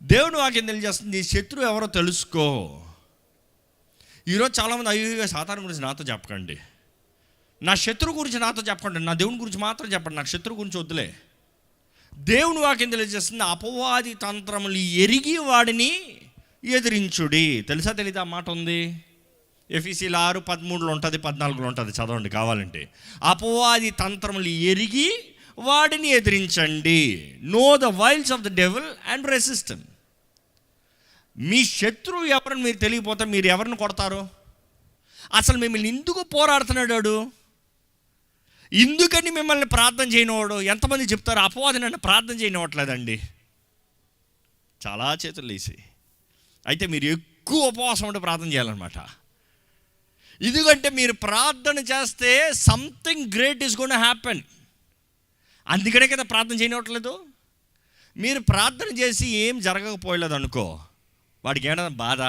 దేవుని వాక్యం తెలియజేస్తుంది, నీ శత్రువు ఎవరో తెలుసుకో. ఈరోజు చాలామంది అయ్యో సాతాను గురించి నాతో చెప్పకండి, నా శత్రువు గురించి నాతో చెప్పకండి, నా దేవుని గురించి మాత్రం చెప్పండి, నాకు శత్రువు గురించి వద్దులే. దేవుని వాక్యం తెలియజేస్తుంది, అపవాది తంత్రములు ఎరిగి వాడిని ఎదిరించుడి. తెలుసా తెలీదా మాట ఉంది, ఎఫెసీయుల 6:13 ఉంటుంది, 14 ఉంటుంది, చదవండి కావాలంటే. అపవాది తంత్రములు ఎరిగి వాడిని ఎదిరించండి. Know the wiles of the devil and resist him. మీ శత్రువు ఎవరని మీరు తెలియకపోతే మీరు ఎవరిని కొడతారు? అసలు మిమ్మల్ని ఎందుకు పోరాడుతున్నాడు వాడు? ఎందుకని మిమ్మల్ని ప్రార్థన చేయనివాడు? ఎంతమంది చెప్తారు అపవాది నన్ను ప్రార్థన చేయనివ్వట్లేదండి? చాలా చేతులు లేసి. అయితే మీరు ఎక్కువ ఉపవాసం ఉంటే ప్రార్థన చేయాలన్నమాట. ఎందుకంటే మీరు ప్రార్థన చేస్తే something great is gonna happen. అందుకనే కదా ప్రార్థన చేయనివ్వట్లేదు. మీరు ప్రార్థన చేసి ఏం జరగకపోలేదు అనుకో, వాడికి ఏమైనా బాధ?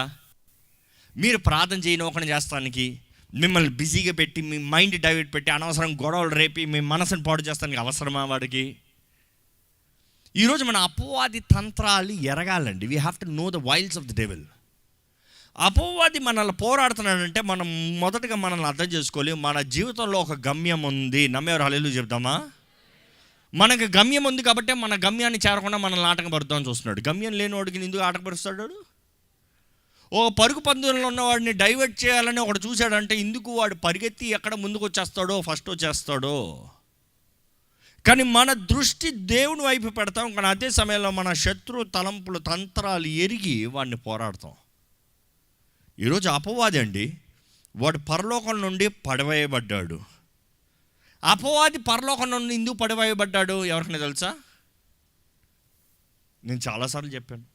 మీరు ప్రార్థన చేయనివ్వకుండా చేస్తానికి, మిమ్మల్ని బిజీగా పెట్టి, మీ మైండ్ డైవర్ట్ పెట్టి, అనవసరం గొడవలు రేపి మీ మనసును పాడు చేస్తానికి అవసరమా వాడికి? ఈరోజు మన అపవాది తంత్రాలు ఎరగాలండి. We have to know the wiles of the devil. అపవాది మనల్ని పోరాడుతున్నాడంటే మనం మొదటగా మనల్ని అర్థం చేసుకోవాలి, మన జీవితంలో ఒక గమ్యం ఉంది. నమ్మేవారు హల్లెలూయా చెప్దామా? మనకు గమ్యం ఉంది కాబట్టి మన గమ్యాన్ని చేరకుండా మనల్ని ఆటంకపరుద్దామని చూస్తున్నాడు. గమ్యం లేని వాడికి ఎందుకు ఆటంకపరుస్తాడు? ఓ పరుగు పందుల్లో ఉన్నవాడిని డైవర్ట్ చేయాలని ఒకడు చూశాడంటే ఎందుకు వాడు పరిగెత్తి ఎక్కడ ముందుకు వచ్చేస్తాడో, ఫస్ట్ వచ్చేస్తాడో. కానీ మన దృష్టి దేవుని వైపు పెడతాం, కానీ అదే సమయంలో మన శత్రు తలంపులు తంత్రాలు ఎరిగి వాడిని పోరాడతాం. ఈరోజు అపవాది అండి, వాడు పరలోకం నుండి పడవేయబడ్డాడు. అపవాది పరలోకం నుండి ఎందుకు పడవేయబడ్డాడు ఎవరికైనా తెలుసా? నేను చాలాసార్లు చెప్పాను,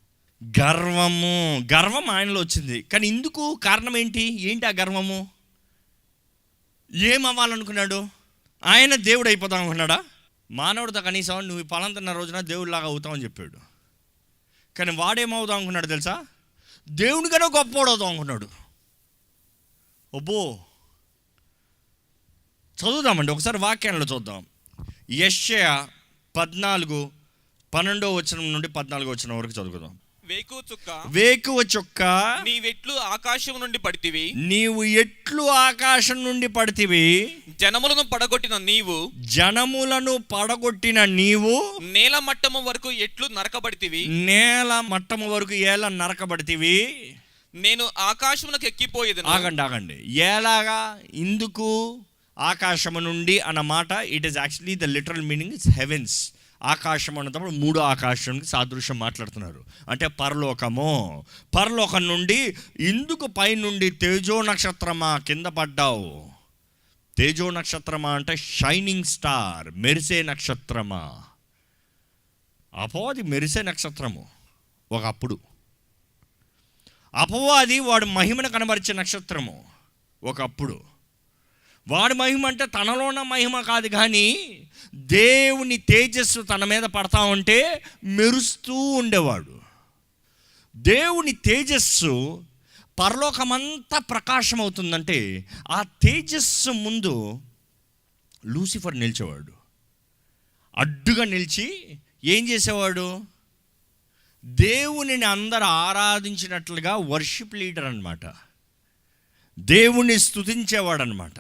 గర్వం ఆయనలో వచ్చింది. కానీ ఎందుకు? కారణం ఏంటి ఆ గర్వము? ఏమవ్వాలనుకున్నాడు? ఆయన దేవుడు అయిపోతాం అనుకున్నాడా? మానవుడితో కనీసం నువ్వు పలాంతన్న రోజున దేవుడిలాగా అవుతామని చెప్పాడు. కానీ వాడేమవుతాం అనుకున్నాడు తెలుసా? దేవుడికన్నా గొప్పవాడు అవుతాం అనుకున్నాడు. అబ్బో, చదువుదామండి ఒకసారి వాక్యాలను చూద్దాం. యెషయా 14:12 నుండి 14 వరకు చదువుదాం. వేకువ చుక్క నీవెట్లు ఆకాశం నుండి పడితివి, నీవు ఎట్లు ఆకాశం నుండి పడితివి, జనములను పడగొట్టిన నీవు నేల మట్టము వరకు ఎట్లు నరకబడితివి, ఏలా నరకబడితివి. నేను ఆకాశమునకు ఎక్కిపోయేదను. ఆగండి. ఎలాగా? ఇందుకు ఆకాశము నుండి అన్న మాట, it is actually the literal meaning is heavens. ఆకాశం అన్నప్పుడు 3వ ఆకాశానికి సాదృశ్యం మాట్లాడుతున్నారు. అంటే పరలోకం నుండి ఇందుకు పై నుండి తేజో నక్షత్రమా కింద పడ్డావు. తేజో నక్షత్రమా అంటే షైనింగ్ స్టార్, మెరిసే నక్షత్రమా. అపవాది మెరిసే నక్షత్రము ఒకప్పుడు. అపవాది వాడు మహిమను కనబరిచే నక్షత్రము ఒకప్పుడు. వాడి మహిమ అంటే తనలో ఉన్న మహిమ కాదు, కానీ దేవుని తేజస్సు తన మీద పడతా ఉంటే మెరుస్తూ ఉండేవాడు. దేవుని తేజస్సు పరలోకమంతా ప్రకాశం అవుతుందంటే ఆ తేజస్సు ముందు లూసిఫర్ నిలిచేవాడు. అడ్డుగా నిలిచి ఏం చేసేవాడు? దేవునిని అందరూ ఆరాధించినట్లుగా వర్షిప్ లీడర్ అన్నమాట. దేవుణ్ణి స్తుతించేవాడు అన్నమాట.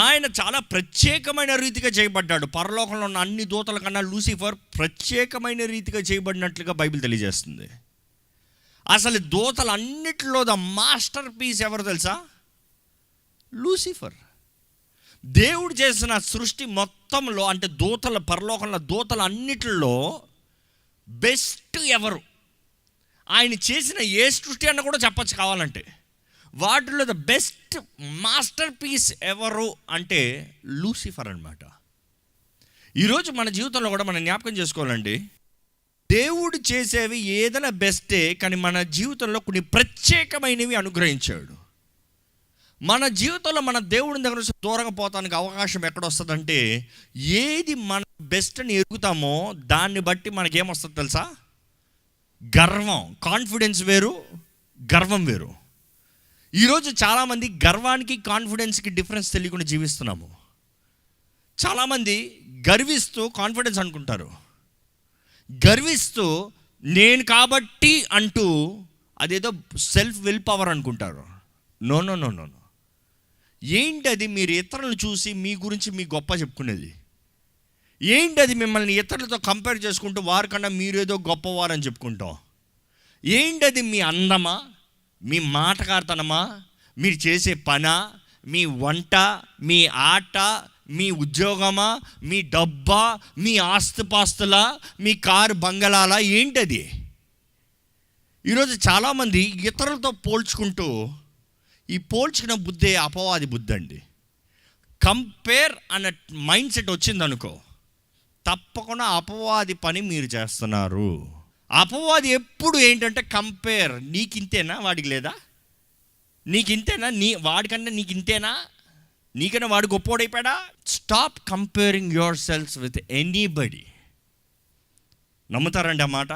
ఆయన చాలా ప్రత్యేకమైన రీతిగా చేయబడ్డాడు. పరలోకంలో ఉన్న అన్ని దూతల కన్నా లూసిఫర్ ప్రత్యేకమైన రీతిగా చేయబడినట్లుగా బైబిల్ తెలియజేస్తుంది. అసలు దూతలన్నిటిలో ద మాస్టర్ పీస్ ఎవరు తెలుసా? లూసిఫర్. దేవుడు చేసిన సృష్టి మొత్తంలో, అంటే పరలోకంలో దూతల అన్నిటిలో బెస్ట్ ఎవరు? ఆయన చేసిన ఏ సృష్టి అన్న కూడా చెప్పచ్చు కావాలంటే. వాటిలో ద బెస్ట్ మాస్టర్ పీస్ ఎవరు అంటే లూసిఫర్ అన్నమాట. ఈరోజు మన జీవితంలో కూడా మనం జ్ఞాపకం చేసుకోవాలండి, దేవుడు చేసేవి ఏదైనా బెస్టే, కానీ మన జీవితంలో కొన్ని ప్రత్యేకమైనవి అనుగ్రహించాడు. మన జీవితంలో మన దేవుడి దగ్గర నుంచి దూరంగా పోతానికి అవకాశం ఎక్కడొస్తుందంటే, ఏది మన బెస్ట్ అని ఎరుగుతామో దాన్ని బట్టి మనకేమొస్తుంది తెలుసా? గర్వం. కాన్ఫిడెన్స్ వేరు, గర్వం వేరు. ఈరోజు చాలామంది గర్వానికి కాన్ఫిడెన్స్కి డిఫరెన్స్ తెలియకుండా జీవిస్తున్నాము. చాలామంది గర్విస్తూ కాన్ఫిడెన్స్ అనుకుంటారు, గర్విస్తూ నేను కాబట్టి అంటూ అదేదో సెల్ఫ్ విల్ పవర్ అనుకుంటారు. No no no no no. ఏంటి అది? మీరు ఇతరులను చూసి మీ గురించి మీ గొప్ప చెప్పుకునేది ఏంటి? అది మిమ్మల్ని ఇతరులతో కంపేర్ చేసుకుంటూ వారికన్నా మీరేదో గొప్పవారని చెప్పుకుంటాం. ఏంటి అది? మీ అందమా, మీ మాటకార్తనమా, మీరు చేసే పనా, మీ వంట, మీ ఆట, మీ ఉద్యోగమా, మీ డబ్బా, మీ ఆస్తిపాస్తులా, మీ కారు బంగళాలా? ఏంటది? ఈరోజు చాలామంది ఇతరులతో పోల్చుకుంటూ, ఈ పోల్చుకున్న బుద్ధే అపవాది బుద్ధి అండి. కంపేర్ అన్న మైండ్ సెట్ వచ్చిందనుకో, తప్పకుండా అపవాది పని మీరు చేస్తున్నారు. అపవాది ఎప్పుడు ఏంటంటే కంపేర్. నీకింతేనా, వాడికి లేదా? నీకింతేనా, వాడికన్నా నీకింతేనా, నీకన్నా వాడు గొప్పోడైపోయాడా? Stop comparing your selfs with anybody. నమ్ముతారండి ఆ మాట?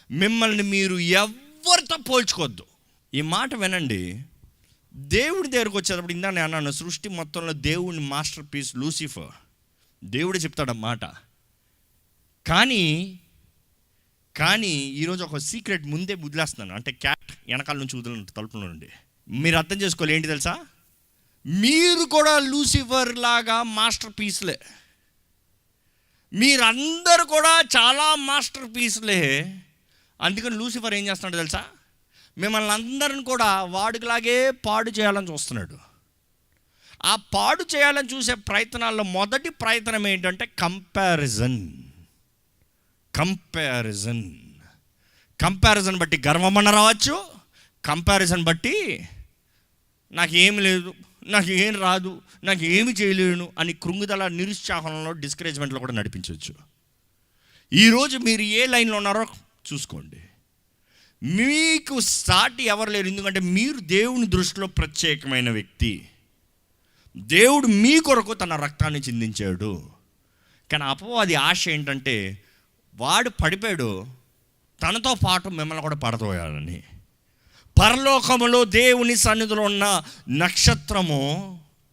మిమ్మల్ని మీరు ఎవరితో పోల్చుకోవద్దు. ఈ మాట వినండి. దేవుడి దగ్గరకు వచ్చేటప్పుడు ఇందా నేను అన్నాను, సృష్టి మొత్తంలో దేవుని మాస్టర్ పీస్ లూసిఫర్. దేవుడే చెప్తాడు అన్నమాట. కానీ ఈరోజు ఒక సీక్రెట్ ముందే వదిలేస్తున్నాను. అంటే క్యాట్ వెనకాల నుంచి వదిలినట్టు తలుపులో నుండి మీరు అర్థం చేసుకోవాలి. ఏంటి తెలుసా? మీరు కూడా లూసిఫర్ లాగా మాస్టర్ పీస్లే. మీరందరూ కూడా చాలా మాస్టర్ పీస్లే. అందుకని లూసిఫర్ ఏం చేస్తున్నాడు తెలుసా? మిమ్మల్ని అందరిని కూడా వాడికిలాగే పాడు చేయాలని చూస్తున్నాడు. ఆ పాడు చేయాలని చూసే ప్రయత్నాల్లో మొదటి ప్రయత్నం ఏంటంటే కంపారిజన్ బట్టి గర్వమన్న రావచ్చు, కంపారిజన్ బట్టి నాకు ఏమి లేదు, నాకు ఏం రాదు, నాకు ఏమి చేయలేను అని కృంగుదల, నిరుత్సాహంలో, డిస్కరేజ్మెంట్లో కూడా నడిపించవచ్చు. ఈరోజు మీరు ఏ లైన్లో ఉన్నారో చూసుకోండి. మీకు సాటి ఎవరు లేరు. ఎందుకంటే మీరు దేవుని దృష్టిలో ప్రత్యేకమైన వ్యక్తి. దేవుడు మీ కొరకు తన రక్తాన్ని చిందించాడు. కానీ అపవాది ఆశ ఏంటంటే, వాడు పడిపోయాడు, తనతో పాటు మిమ్మల్ని కూడా పడతోయాలని. పరలోకములో దేవుని సన్నిధిలో ఉన్న నక్షత్రము,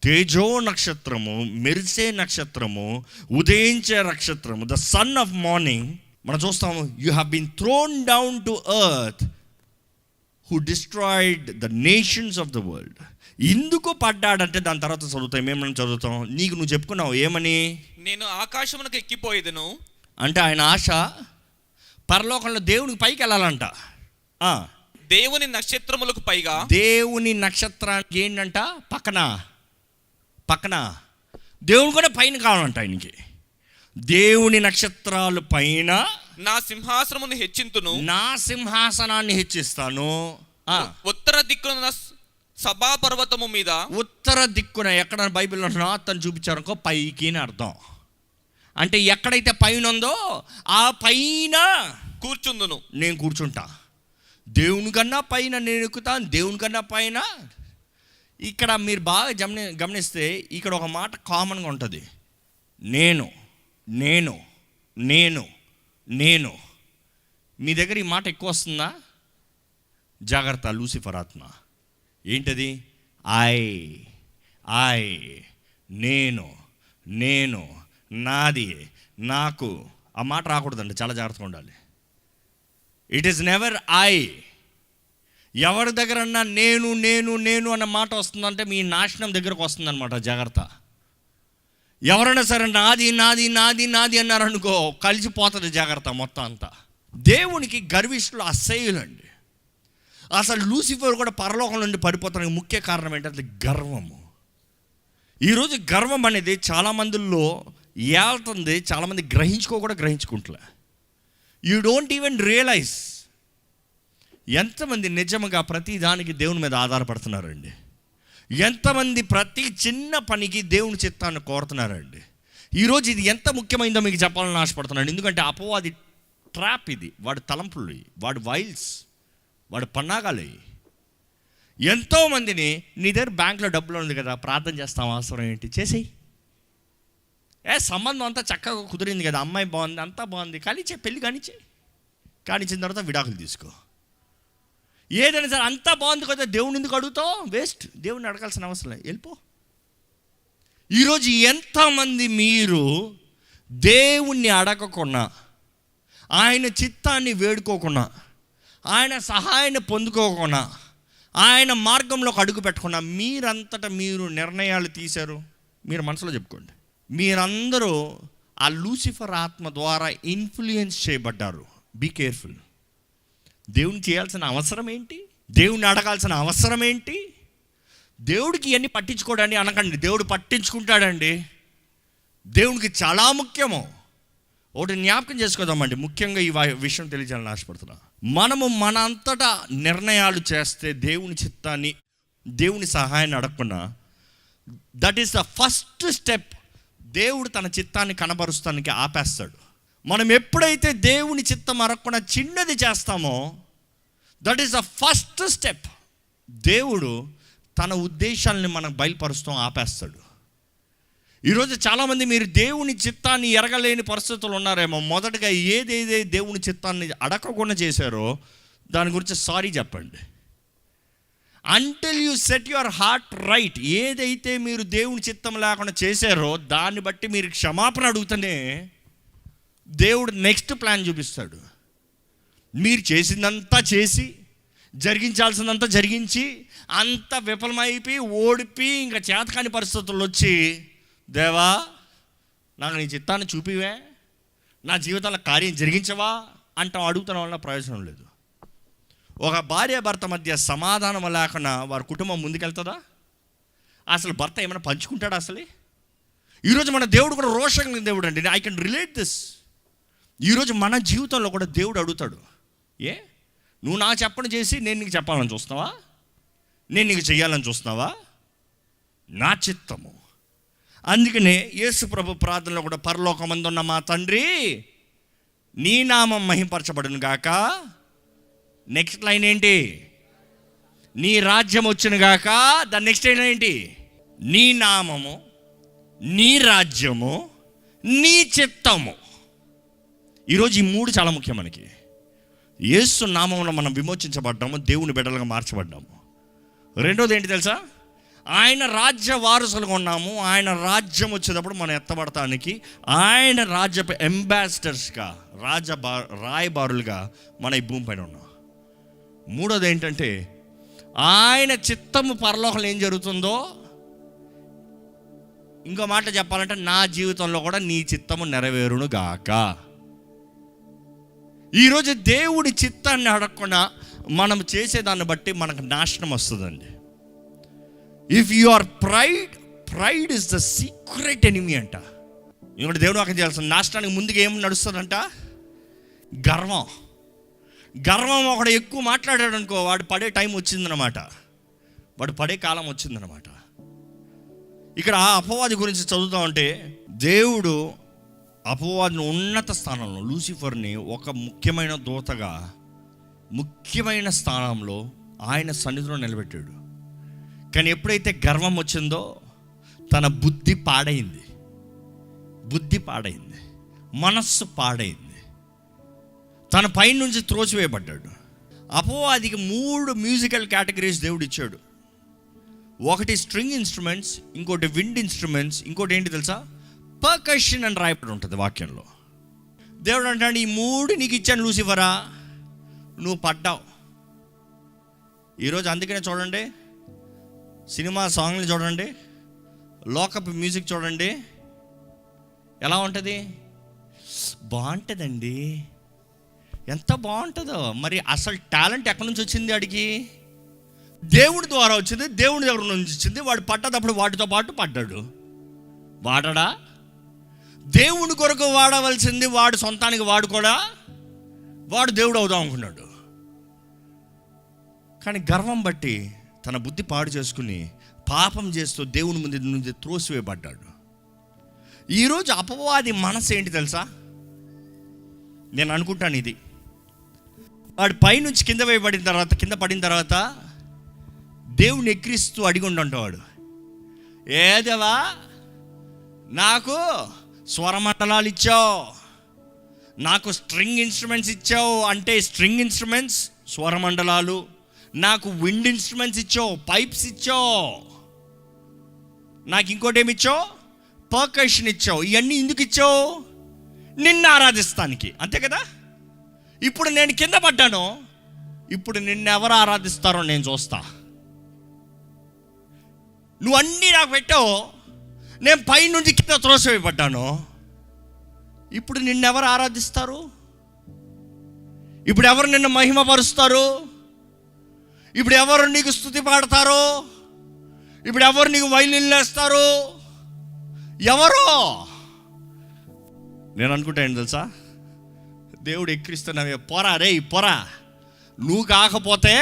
తేజో నక్షత్రము, మెరిసే నక్షత్రము, ఉదయించే నక్షత్రము, ద సన్ ఆఫ్ మార్నింగ్. మనం చూస్తాము, you have been thrown down to earth who destroyed the nations of the world. ఎందుకు పడ్డాడంటే దాని తర్వాత చదువుతాం. ఏమని చదువుతాం? నీకు నువ్వు చెప్పుకున్నావు ఏమని? నేను ఆకాశమునకు ఎక్కిపోయేదను. అంటే ఆయన ఆశ పరలోకంలో దేవునికి పైకి వెళ్ళాలంట. దేవుని నక్షత్రములకు పైగా, దేవుని నక్షత్రానికి ఏంటంట పక్కన దేవుని కూడా పైన కావాలంట ఆయనకి. దేవుని నక్షత్రాలు పైన నా సింహాసనమును హెచ్చింతును, నా సింహాసనాన్ని హెచ్చిస్తాను. ఉత్తర దిక్కున సభా పర్వతము మీద. ఉత్తర దిక్కున ఎక్కడ బైబిల్లో నాతను చూపించారనుకో పైకి అని అర్థం. అంటే ఎక్కడైతే పైన ఉందో ఆ పైన కూర్చుందును, నేను కూర్చుంటా. దేవుని కన్నా పైన నేను ఎక్కుతాను, దేవుని కన్నా పైన. ఇక్కడ మీరు బాగా గమనిస్తే ఇక్కడ ఒక మాట కామన్గా ఉంటుంది. నేను నేను నేను నేను మీ దగ్గర ఈ మాట ఎక్కువ వస్తుందా? జాగ్రత్త, లూసిఫర్ ఆత్మ. ఏంటది? ఐ నేను నేను నాది నాకు. ఆ మాట రాకూడదండి, చాలా జాగ్రత్తగా ఉండాలి. It is never I. ఎవరి దగ్గరన్నా నేను నేను నేను అన్న మాట వస్తుందంటే మీ నాశనం దగ్గరకు వస్తుందన్నమాట. జాగ్రత్త. ఎవరైనా సరే నాది నాది నాది నాది అన్నారనుకో కలిసిపోతుంది జాగ్రత్త మొత్తం అంతా. దేవునికి గర్విష్ఠులు అసహ్యులండి. అసలు లూసిఫర్ కూడా పరలోకం నుండి పడిపోతానికి ముఖ్య కారణం ఏంటంటే గర్వము. ఈరోజు గర్వం అనేది చాలామందిలో ఏళ్తుంది. చాలామంది గ్రహించుకుంటలే. యూ డోంట్ ఈవెన్ రియలైజ్ ఎంతమంది నిజంగా ప్రతి దానికి దేవుని మీద ఆధారపడుతున్నారండి. ఎంతమంది ప్రతి చిన్న పనికి దేవుని చిత్తాన్ని కోరుతున్నారండి. ఈరోజు ఇది ఎంత ముఖ్యమైందో మీకు చెప్పాలని ఆశపడుతున్నాను. ఎందుకంటే అపవాది ట్రాప్ ఇది. వాడు తలంపులు, వాడు వైల్స్, వాడు పన్నాగాలు. ఎంతోమందిని నీ దగ్గర బ్యాంకులో డబ్బులు ఉంది కదా, ప్రార్థన చేస్తాం, అవసరం ఏంటి, చేసేయి. సంబంధం అంతా చక్కగా కుదిరింది కదా, అమ్మాయి బాగుంది, అంతా బాగుంది, కానిచ్చే, పెళ్ళి కానిచ్చిన తర్వాత విడాకులు తీసుకో. ఏదైనా సరే అంతా బాగుంది కదా, దేవుని ఎందుకు అడుగుతావు? వేస్ట్. దేవుని అడగాల్సిన అవసరం లేదు, వెళ్ళిపో. ఈరోజు ఎంతమంది మీరు దేవుణ్ణి అడగకుండా ఆయన చిత్తాన్ని వేడుకోకుండా, ఆయన సహాయాన్ని పొందుకోకుండా, ఆయన మార్గంలోకి అడుగు పెట్టకుండా మీరంతటా మీరు నిర్ణయాలు తీశారు. మీరు మనసులో చెప్పుకోండి, మీరందరూ ఆ లూసిఫర్ ఆత్మ ద్వారా ఇన్ఫ్లుయెన్స్ చేయబడ్డారు. Be careful. దేవుని చేయాల్సిన అవసరం ఏంటి? దేవుణ్ణి అడగాల్సిన అవసరం ఏంటి? దేవుడికి ఇవన్నీ పట్టించుకోడండి అనకండి. దేవుడు పట్టించుకుంటాడండి. దేవునికి చాలా ముఖ్యము. ఒకటి జ్ఞాపకం చేసుకోదామండి, ముఖ్యంగా ఈ విషయం తెలియజేయాలని ఆశపడుతున్నా. మనము మన అంతటా నిర్ణయాలు చేస్తే దేవుని చిత్తాన్ని, దేవుని సహాయాన్ని అడగకుండా, that is the first step. దేవుడు తన చిత్తాన్ని కనబరుస్తానికి ఆపేస్తాడు. మనం ఎప్పుడైతే దేవుని చిత్తం అడగకుండా చిన్నది చేస్తామో, that is the first step. దేవుడు తన ఉద్దేశాలని మనకు బయలుపరుస్తాం ఆపేస్తాడు. ఈరోజు చాలామంది మీరు దేవుని చిత్తాన్ని ఎరగలేని పరిస్థితులు ఉన్నారేమో. మొదటగా ఏదేదే దేవుని చిత్తాన్ని అడగకుండా చేశారో దాని గురించి సారీ చెప్పండి. Until you set your heart right, ఏదైతే మీరు దేవుని చిత్తం లేకుండా చేశారో దాన్ని బట్టి మీరు క్షమాపణ అడుగుతూనే దేవుడు నెక్స్ట్ ప్లాన్ చూపిస్తాడు. మీరు చేసిందంతా చేసి, జరిగించాల్సిందంతా జరిగించి, అంత విఫలమైపోయి ఓడిపి ఇంకా చేతకాని పరిస్థితుల్లో వచ్చి, దేవా నాకు నీ చిత్తాన్ని చూపివే, నా జీవితంలో కార్యం జరిగించవా అంటాం. అడుగుతున్న వల్ల ప్రయోజనం లేదు. ఒక భార్య భర్త మధ్య సమాధానం లేకుండా వారి కుటుంబం ముందుకెళ్తుందా? అసలు భర్త ఏమైనా పంచుకుంటాడా? అసలు ఈరోజు మన దేవుడు కూడా రోషంగా దేవుడు అండి. I can relate this. ఈరోజు మన జీవితంలో కూడా దేవుడు అడుగుతాడు, ఏ నువ్వు నా చెప్పని చేసి నేను నీకు చెప్పాలని చూస్తున్నావా? నేను నీకు చెయ్యాలని చూస్తున్నావా? నా చిత్తము. అందుకనే యేసు ప్రభు ప్రార్థనలో కూడా, పరలోకమందున్న మా తండ్రి నీ నామం మహింపరచబడును గాక. నెక్స్ట్ లైన్ ఏంటి? నీ రాజ్యం వచ్చును గాక. దాని నెక్స్ట్ లైన్ ఏంటి? నీ నామము, నీ రాజ్యము, నీ చిత్తము. ఈరోజు ఈ మూడు చాలా ముఖ్యం మనకి. యేసు నామంలో మనం విమోచించబడ్డాము, దేవుని బిడ్డలుగా మార్చబడ్డాము. రెండోది ఏంటి తెలుసా? ఆయన రాజ్య వారసులుగా ఉన్నాము. ఆయన రాజ్యం వచ్చేటప్పుడు మనం ఎత్తబడటానికి ఆయన రాజ్య అంబాసిడర్స్గా, రాయబారులుగా మన ఈ భూమి పైన ఉన్నాం. మూడోది ఏంటంటే, ఆయన చిత్తము పరలోకంలో ఏం జరుగుతుందో, ఇంకో మాట చెప్పాలంటే నా జీవితంలో కూడా నీ చిత్తము నెరవేరును గాక. ఈరోజు దేవుడి చిత్తాన్ని అడగకుండా మనం చేసేదాన్ని బట్టి మనకు నాశనం వస్తుందండి. If you are pride is the secret enemy అంట. ఇంకోటి దేవుడు అక్కడ చేయాల్సిన నాశనానికి ముందుగా ఏం నడుస్తుందంట? గర్వం. గర్వం ఒకడు ఎక్కువ మాట్లాడాడు అనుకో, వాడు పడే టైం వచ్చిందనమాట, వాడు పడే కాలం వచ్చిందనమాట. ఇక్కడ అపవాది గురించి చదువుతా ఉంటే, దేవుడు అపవాదిని ఉన్నత స్థానంలో, లూసిఫర్ని ఒక ముఖ్యమైన దూతగా, ముఖ్యమైన స్థానంలో ఆయన సన్నిధిలో నిలబెట్టాడు. కానీ ఎప్పుడైతే గర్వం వచ్చిందో తన బుద్ధి పాడైంది, మనస్సు పాడైంది, తన పైనుంచి త్రోసివేయబడ్డాడు. అపవాదికి 3 మ్యూజికల్ కేటగిరీస్ దేవుడు ఇచ్చాడు. ఒకటి స్ట్రింగ్ ఇన్స్ట్రుమెంట్స్, ఇంకోటి విండ్ ఇన్స్ట్రుమెంట్స్, ఇంకోటి ఏంటి తెలుసా? పర్కషన్ అని రాయబడి ఉంటుంది వాక్యంలో. దేవుడు అంటాడు, ఈ 3 నీకు ఇచ్చాను లూసిఫరా, నువ్వు పడ్డావు. ఈరోజు అందుకనే చూడండి, సినిమా సాంగ్లు చూడండి, లోకప్ మ్యూజిక్ చూడండి, ఎలా ఉంటుంది? బాగుంటుందండి, ఎంత బాగుంటుందో. మరి అసలు టాలెంట్ ఎక్కడి నుంచి వచ్చింది? అడిగి దేవుడి ద్వారా వచ్చింది, దేవుడి దగ్గర నుంచి వచ్చింది. వాడు పడ్డప్పుడు వాటితో పాటు పడ్డాడు. వాడడా? దేవుడి కొరకు వాడవలసింది వాడు సొంతానికి వాడుకోడా? వాడు దేవుడు అవుదాం అనుకున్నాడు. కానీ గర్వం బట్టి తన బుద్ధి పాడు చేసుకుని పాపం చేస్తూ దేవుని ముందు నుంచి త్రోసివేయబడ్డాడు. ఈరోజు అపవాది మనసు ఏంటి తెలుసా? నేను అనుకుంటాను ఇది, వాడు పైనుంచి కింద పడిన తర్వాత దేవుని ఎక్కిరిస్తూ అడిగి ఉండంటాడు, ఏదేవా నాకు స్వరమండలాలు ఇచ్చావు, నాకు స్ట్రింగ్ ఇన్స్ట్రుమెంట్స్ ఇచ్చావు. అంటే స్ట్రింగ్ ఇన్స్ట్రుమెంట్స్ స్వరమండలాలు, నాకు విండ్ ఇన్స్ట్రుమెంట్స్ ఇచ్చావు, పైప్స్ ఇచ్చావు, నాకు ఇంకోటి ఏమి ఇచ్చావు? పర్కషన్ ఇచ్చావు. ఇవన్నీ ఎందుకు ఇచ్చావు? నిన్ను ఆరాధిస్తానికి, అంతే కదా? ఇప్పుడు నేను కింద పడ్డాను, ఇప్పుడు నిన్నెవరు ఆరాధిస్తారో నేను చూస్తా. నువ్వు అన్నీ నాకు పెట్టావు, నేను పైనుంచి కింద త్రోసివేయబడ్డాను, ఇప్పుడు నిన్నెవరు ఆరాధిస్తారు? ఇప్పుడు ఎవరు నిన్ను మహిమపరుస్తారు? ఇప్పుడు ఎవరు నీకు స్తుతి పాడతారు? ఇప్పుడు ఎవరు నీకు వైలిన్లు వేస్తారు? ఎవరు? నేను అనుకుంటాను తెలుసా, దేవుడు ఎక్కిరిస్తున్నావే, పొరా రే పొరా, నువ్వు కాకపోతే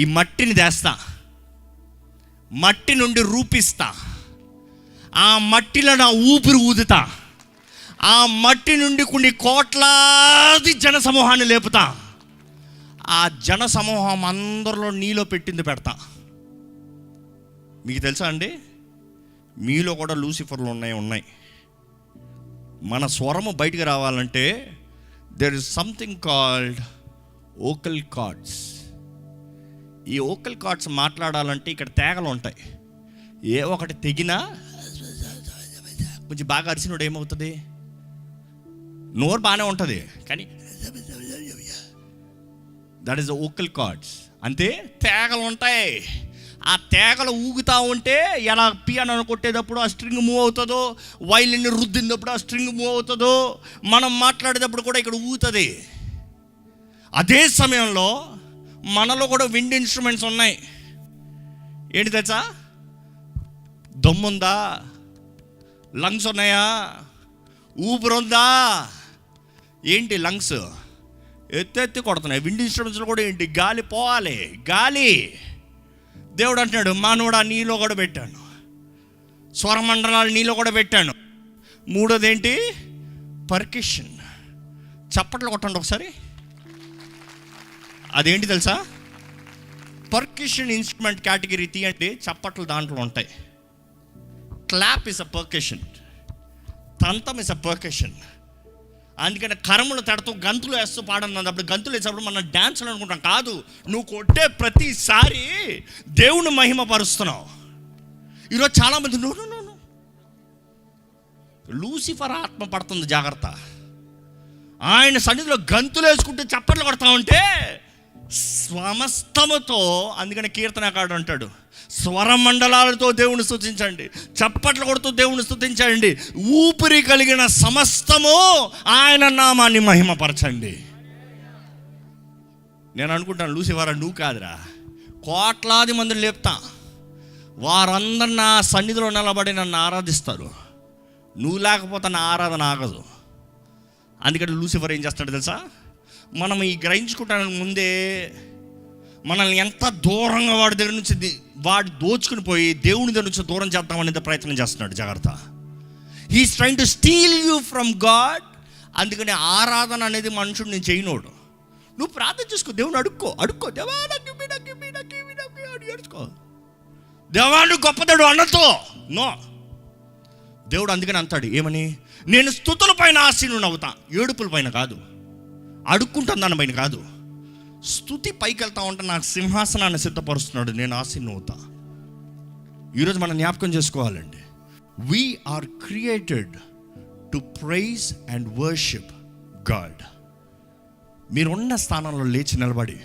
ఈ మట్టిని తెస్తా, మట్టి నుండి రూపిస్తా, ఆ మట్టిలో నా ఊపిరి ఊదుతా, ఆ మట్టి నుండి కొన్ని కోట్లాది జన సమూహాన్ని లేపుతా, ఆ జన సమూహం అందరిలో నీలో పెట్టింది పెడతా. మీకు తెలుసా అండి, మీలో కూడా లూసిఫర్లు ఉన్నాయి. మన స్వరము బయటికి రావాలంటే there is something called vocal cards. ఈ ఓకల్ కార్డ్స్ మాట్లాడాలంటే ఇక్కడ తేగలు ఉంటాయి. ఏ ఒకటి తెగినా కొంచెం బాగా అరిసినోడు ఏమవుతుంది? నోరు బాగానే ఉంటుంది, కానీ that is the vocal cards. అంతే, తేగలు ఉంటాయి. ఆ తేగలు ఊగుతూ ఉంటే ఎలా పియానో కొట్టేటప్పుడు ఆ స్ట్రింగ్ మూవ్ అవుతుందో, వైలిన్ రుద్దినప్పుడు ఆ స్ట్రింగ్ మూవ్ అవుతుందో, మనం మాట్లాడేటప్పుడు కూడా ఇక్కడ ఊగుతుంది. అదే సమయంలో మనలో కూడా విండ్ ఇన్స్ట్రుమెంట్స్ ఉన్నాయి. ఏంటి తెలుసా? దమ్ముందా? లంగ్స్ ఉన్నాయా? ఊపిరుందా? ఏంటి లంగ్స్ ఎత్తి కొడుతున్నాయి. విండ్ ఇన్స్ట్రుమెంట్స్లో కూడా ఏంటి, గాలి పోవాలి, గాలి. దేవుడు అంటున్నాడు, మానవుడా నీలో కూడా పెట్టాను, స్వరమండలాలు నీలో కూడా పెట్టాను. మూడోది ఏంటి? పర్కషన్. చప్పట్లు కొట్టండి ఒకసారి. అదేంటి తెలుసా? పర్కషన్ ఇన్స్ట్రుమెంట్ కేటగిరీ తీయండి, చప్పట్లు దాంట్లో ఉంటాయి. క్లాప్ ఇస్ అ పర్కషన్, తంతం ఇస్ అ పర్కషన్. అందుకని కరములు తడుతూ గంతులు వేస్తూ పాడన్నది. అప్పుడు గంతులు వేసేటప్పుడు మనం డ్యాన్స్లు అనుకుంటాం. కాదు, నువ్వు కొట్టే ప్రతిసారి దేవుని మహిమ పరుస్తున్నావు. ఈరోజు చాలామంది నో లూసిఫర్ ఆత్మ పడుతుంది, జాగ్రత్త. ఆయన సన్నిధిలో గంతులు వేసుకుంటూ చప్పట్లు కొడతా ఉంటే సమస్తముతో, అందుకని కీర్తనకారుడు అంటాడు, స్వరమండలాలతో దేవుని స్తుతించండి, చప్పట్లు కొడుతూ దేవుని స్తుతించండి, ఊపిరి కలిగిన సమస్తము ఆయన నామాన్ని మహిమపరచండి. నేను అనుకుంటాను, లూసిఫర్ నువ్వు కాదురా, కోట్లాది మందిని లేపుతా, వారందరు నా సన్నిధిలో నిలబడి నన్ను ఆరాధిస్తారు, నువ్వు లేకపోతే నా ఆరాధన ఆగదు. అందుకని లూసిఫర్ ఏం చేస్తాడు తెలుసా? మనం ఈ గ్రహించుకుంటానికి ముందే మనల్ని ఎంత దూరంగా వాడి దగ్గర నుంచి వాడు దోచుకుని పోయి దేవుని దగ్గర నుంచి దూరం చేద్దామనేది ప్రయత్నం చేస్తున్నాడు. జాగ్రత్త. He's trying to steal you from God. అందుకని ఆరాధన అనేది మనుషుడు నేను చేయనోడు. నువ్వు ప్రార్థన చేసుకో, దేవుని అడుక్కో దేవా అడుక్కో, దేవాడు గొప్పదాడు అన్నతో నో. దేవుడు అందుకని అంటాడు ఏమని, నేను స్తుతుల పైన ఆసీనుడు అవుతా, ఏడుపుల పైన కాదు, అడుక్కుంటాను దాని పైన కాదు. స్తుతి పైకి వెళ్తా ఉంటే నాకు సింహాసనాన్ని సిద్ధపరుస్తున్నాడు, నేను ఆసీనుడు అవుతా. ఈరోజు మనం జ్ఞాపకం చేసుకోవాలండి, we are created to praise and worship God. మీరున్న స్థానంలో లేచి నిలబడి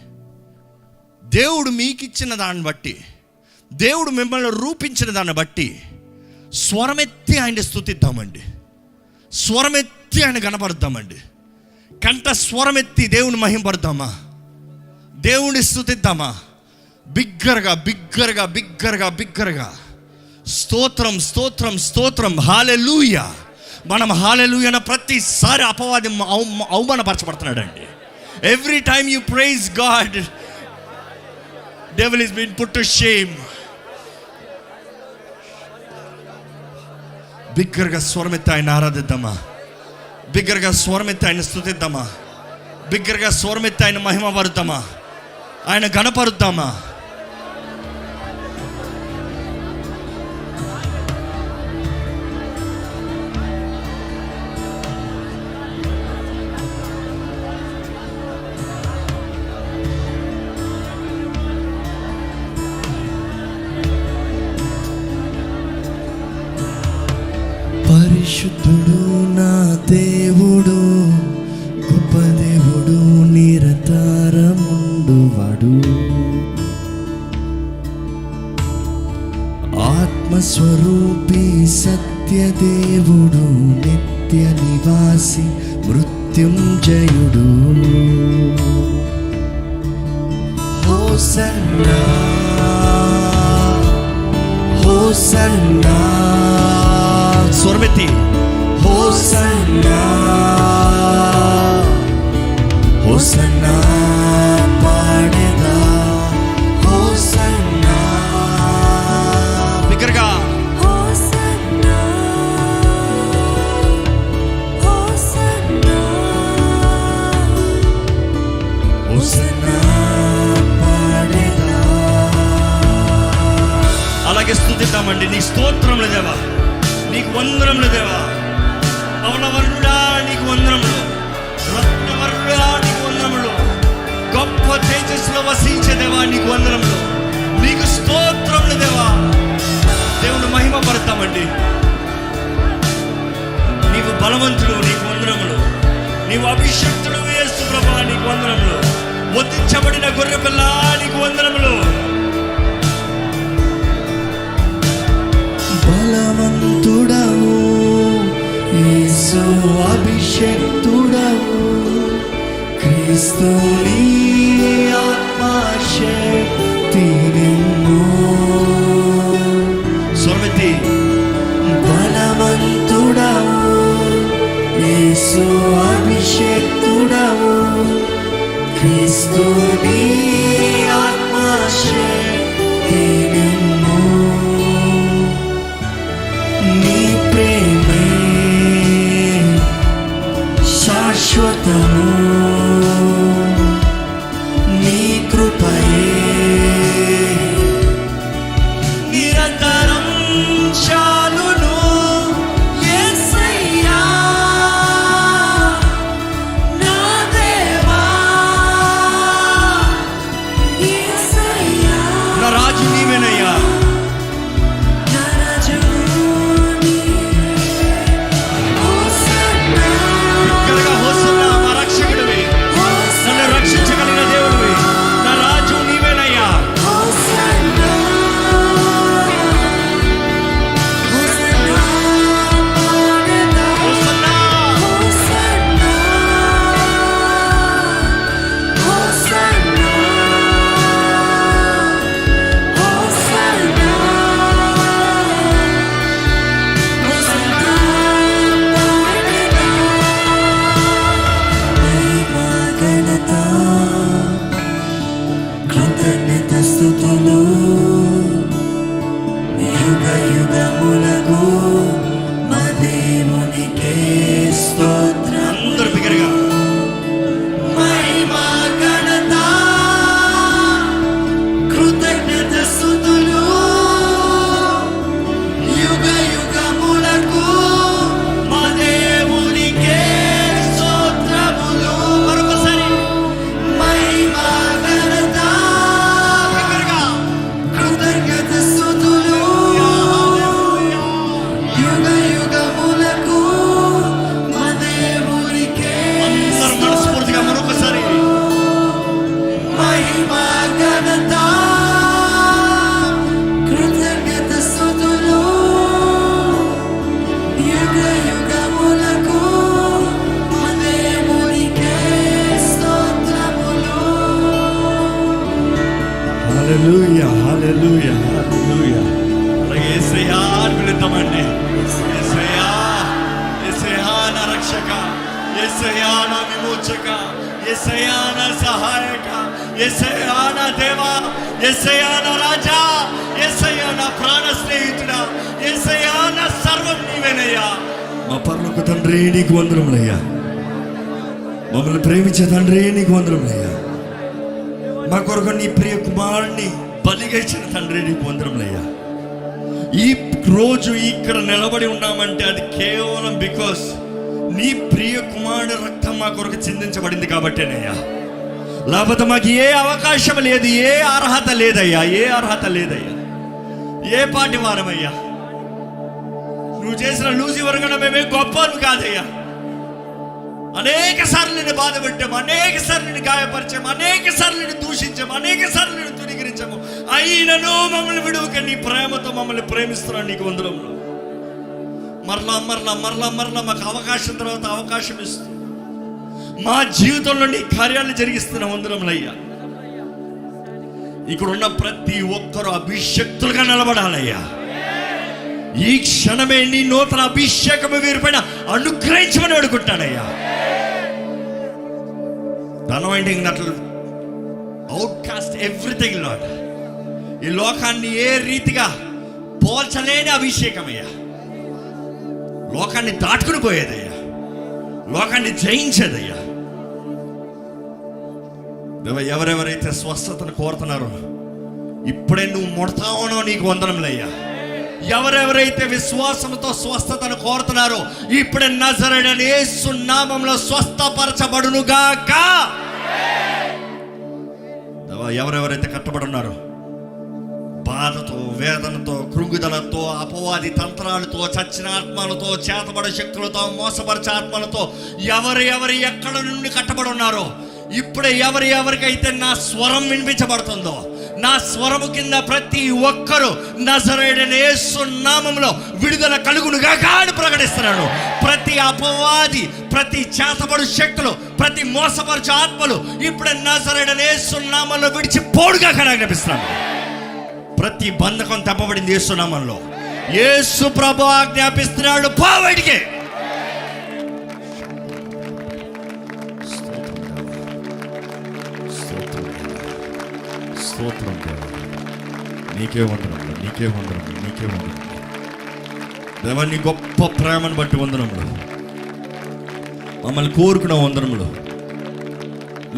దేవుడు మీకు ఇచ్చిన దాన్ని బట్టి, దేవుడు మిమ్మల్ని రూపించిన దాన్ని బట్టి స్వరమెత్తి ఆయన స్తుతిద్దామండి, స్వరమెత్తి ఆయన కనపరుద్దామండి, కంట స్వరమెత్తి దేవుని మహింపరుద్దామా, దేవుని స్తుతిద్దామా, బిగ్గరగా బిగ్గరగా బిగ్గరగా బిగ్గరగా. స్తోత్రం స్తోత్రం స్తోత్రం, హల్లెలూయా. మనం హల్లెలూయా అన్న ప్రతిసారి అపవాది అవమానపరచబడుతున్నాడండి. Every time you praise God, devil is been put to shame. బిగ్గరగా స్వరమెత్తి ఆయన ఆరాధిద్దామా, బిగ్గరగా స్వరమెత్తి ఆయన స్తుతిద్దామా, బిగ్గరగా స్వరమెత్తి ఆయన మహిమ పరుద్దామా, ఆయన గణపరుద్దామా. పరిశుద్ధుడు నా దేవుడు, గొప్ప దేవుడు. స్వరూపి సత్యదేవుడు నిత్య నివాసి మృత్యుంజయుడు హోసన్నా హోసన్నా స్వరమెత్తి హోసన్నా హోసన్నా పాడేదా హోసన్నా బిగ్గరగా హోసన్నా హోసన్నా హోసన్నా పాడేదా. అలాగే స్తుతిద్దామండి. నీ స్తోత్రములు దేవా, నీకు వందనములు దేవా. పవనవర్ణుడా నీకు వందనములు, రత్నవర్ణుడా నీకు వందనములు, గొప్ప తేజస్సులో వసించే దేవా నీకు వందనములు, నీకు స్తోత్రములు దేవా. దేవుని మహిమ పడతామండి. నీవు బలవంతుడు, నీకు వందనములు. నీవు అభిషక్తుడు యేసు ప్రభువా, నీకు వందనములు. ఒత్తించబడిన గొర్రెపిల్ల నీకు వందనములు. బలవంతుడవు యేసు అభిషేక్తుడవు క్రీస్తుని ఆత్మశక్తి నిమ్ము. స్వరమెత్తి బలవంతుడవు యేసు అభిషేక్తుడవు క్రీస్తుని ఆత్మశక్తి నిమ్ము. నీ ప్రేమే శాశ్వతము, నీ కృపయే నిరంతరం చాలును. యేసయ్యా నా దేవా యేసయ్యా నా రాజు నీవేనయ్యా. నా రాజు హోసన్నా బిగ్గరగా హోసన్నా, మా రక్షకుడివి, నన్ను రక్షించగలిగిన దేవుడివి, నా రాజు నీవేనయ్యా. హోసన్నా హోసన్నా పాడేదా హోసన్నా హోసన్నా హోసన్నా హోసన్నా హోసన్నా పాడేదా మహిమా ఘనత కృతజ్ఞత స్తుతులు యుగ యుగములకు మా దేవునికే స్తోత్రం. అందరూ బిగ్గరగా మహిమా ఘనత కృతజ్ఞత స్తుతులు యుగ యుగములకు మా దేవునికే స్తోత్రములు. మరొకసారి మహిమా ఘనత బిగ్గరగా కృతజ్ఞత స్తుతులు యుగ యుగములకు మా దేవునికే అందరూ మనస్ఫూర్తిగా మరొకసారి మహిమా ఘనత కృతజ్ఞత స్తుతులు యుగ యుగములకు మా దేవునికే స్తోత్రములు. హల్లెలూయా హల్లెలూయా హల్లెలూయా. అలాగే యేసయ్యా అని పిలుద్దామండి. యేసయ్యా, యేసయ్యా నా రక్షక, యేసయ్యా నా విమోచక, యేసయ్యా నా సహాయక, యేసయ్యా నా దేవా, యేసయ్యా నా రాజా, యేసయ్యా నా ప్రాణ స్నేహితుడా, యేసయ్యా నా సర్వం నీవేనయ్యా. మా పరలోక తండ్రి నీకు వందనములయ్యా. మమ్మల్ని ప్రేమించే తండ్రి నీకు వందనములయ్యా. మా కొరకు నీ ప్రియ కుమారుని బలిగా ఇచ్చిన తండ్రి నీకు వందనములయ్యా. ఈ రోజు ఇక్కడ నిలబడి ఉన్నామంటే అది కేవలం బికాస్ నీ ప్రియ కుమారుడు రక్తం మా కొరకు చిందించబడింది కాబట్టేనయ్యా. లేకపోతే మాకు ఏ అవకాశం లేదు, ఏ అర్హత లేదయ్యా, ఏ అర్హత లేదయ్యా. ఏ పాటి వారమయ్యా, నువ్వు చేసిన లూసిఫర్ కన్నా మేమే గొప్పలు కాదయ్యా. అనేక సార్లు నిన్ను బాధ పెట్టాము, అనేక సార్లు నిన్ను గాయపరిచాము, అనేక సార్లు నిన్ను దూషించాము, అనేక సార్లు నిన్ను తునీకరించాము. అయినను మమ్మల్ని విడువక నీ ప్రేమతో మమ్మల్ని ప్రేమిస్తున్నావు. నీకు వందనములు. మరలా మరలా మరలా మరలా మాకు అవకాశం తర్వాత అవకాశం ఇస్తూ మా జీవితంలో నీ కార్యాలు జరిగిస్తున్న వందనములయ్యా. ఇక్కడ ఉన్న ప్రతి ఒక్కరూ అభిషక్తులుగా నిలబడాలయ్యా. ఈ క్షణమే నీ నూతన అభిషేకము వీరిపైన అనుగ్రహించమని అడుగుంటానయ్యా. anointing that will outcast everything, Lord. ఈ లోకాన్ని ఏ రీతిగా పోల్చలేని అభిషేకమయ్యా. లోకాన్ని దాటుకుని పోయేదయ్యా. లోకాన్ని జయించేదయ్యా. ఎవరెవరైతే స్వస్థతను కోరుతున్నారో ఇప్పుడే నువ్వు ముడతావునో నీకు వందనములయ్యా. ఎవరెవరైతే విశ్వాసంతో స్వస్థతను కోరుతున్నారో ఇప్పుడే నజరేయుడైన యేసు నామములో స్వస్థపరచబడునుగాక. ఎవరెవరైతే కట్టబడి ఉన్నారో బాధతో, వేదనతో, కృంగుదలతో, అపవాది తంత్రాలతో, చచ్చిన ఆత్మలతో, చేతబడే శక్తులతో, మోసపరిచే ఆత్మలతో ఎవరు ఎక్కడ నుండి కట్టబడి ఉన్నారో ఇప్పుడే ఎవరికైతే నా స్వరం వినిపించబడుతుందో నా స్వరము కింద ప్రతి ఒక్కరూ నజరేయుడైన యేసు నామములో విడుదల కలుగునుగాక అని ప్రకటిస్తున్నాను. ప్రతి అపవాది, ప్రతి చేతబడు శక్తులు, ప్రతి మోసపరిచే ఆత్మలు ఇప్పుడే నజరేయుడైన యేసు నామములో విడిచిపోడుగాక ఆజ్ఞాపిస్తున్నాను. ప్రతి బంధకం తప్పబడింది యేసు నామములో. యేసు ప్రభు ఆజ్ఞాపిస్తున్నాడు, పో బయటికి. స్తోత్రం దేవా, నీకే వందనములు, నీకే వందనములు, నీకే వందనములు దేవా. నీ గొప్ప ప్రేమను బట్టి వందనములు. మమ్మల్ని కోరుకున్న వందనములు.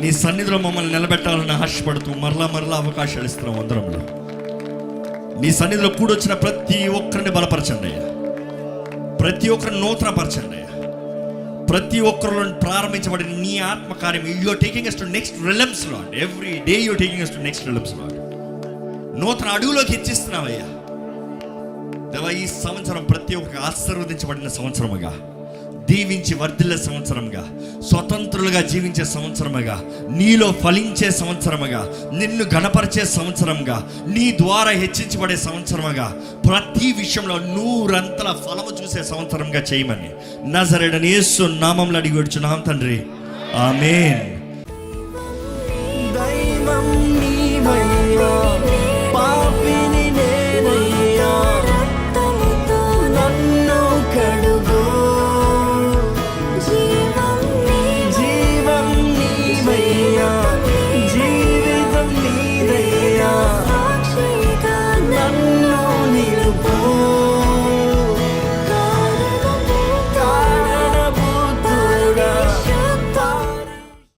నీ సన్నిధిలో మమ్మల్ని నిలబెట్టాలని ఆశపడుతూ మరలా అవకాశాలు ఇస్తున్న వందనములు. నీ సన్నిధిలో కూడొచ్చిన ప్రతి ఒక్కరిని బలపరచండి అయ్యా. ప్రతి ఒక్కరిని నూతనపరచండి అయ్యా. ప్రతి ఒక్కరిలో ప్రారంభించబడిన నీ ఆత్మకార్యం you're taking us to next realms, Lord. Every day you're taking us to next realms, Lord. నూతన అడుగులోకి హెచ్చిస్తున్నావయ్యా దేవా. ఈ సంవత్సరం ప్రతి ఒక్క ఆశీర్వదించబడిన సంవత్సరముగా, దీవించి వర్ధిల్లే సంవత్సరంగా, స్వతంత్రులుగా జీవించే సంవత్సరముగా, నీలో ఫలించే సంవత్సరముగా, నిన్ను గణపరిచే సంవత్సరంగా, నీ ద్వారా హెచ్చించబడే సంవత్సరముగా, ప్రతి విషయంలో 100 ఫలము చూసే సంవత్సరంగా చేయమని నజరేయుడైన యేసు నామములో అడిగి వేడుచున్నాం తండ్రి, ఆమేన్. దైవం నీవయ్యా.